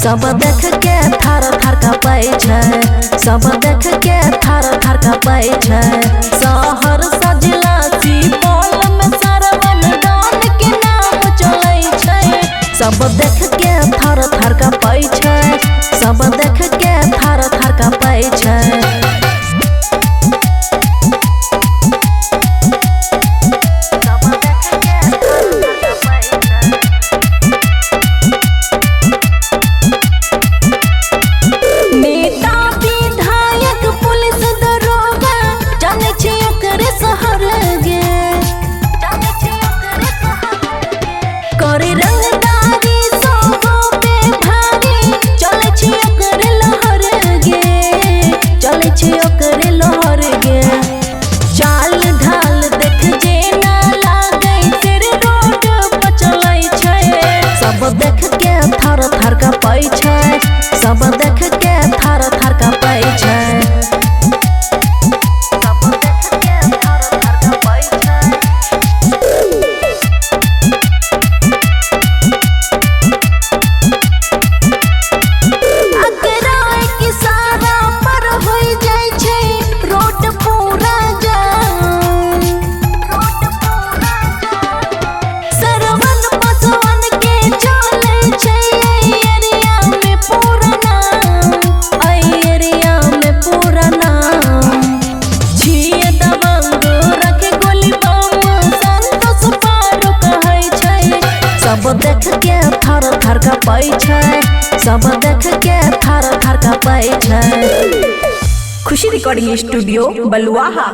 सब देख के थार थार कापै छै, सब देख के थार थार कापै छै। शहर सजला सुपौल में सरवन दान के नाम चलै छै। सब देख के थार थार कापै छै, सब देख के थार थार कापै छै। चाल ढाल देख जे ना लागे सिर रोड पर चलै छै। सब देख के थार थार कापै छै, सब देख के थार थार कापै छै। सब देख के थार थार कापै छै। अकरा के सारा पर होई जाय छै रोड पूरा जाम। सरवन पसवन के चले छै एरिया में पूरा नाम, एरिया में पूरा नाम। छिए दबंग रखे गोली बम संतोष पारो कहै छै। सब देख के थार थार कापै छै, सब देख के थार थार कापै छै। खुशी रिकॉर्डिंग स्टूडियो बलुआहा।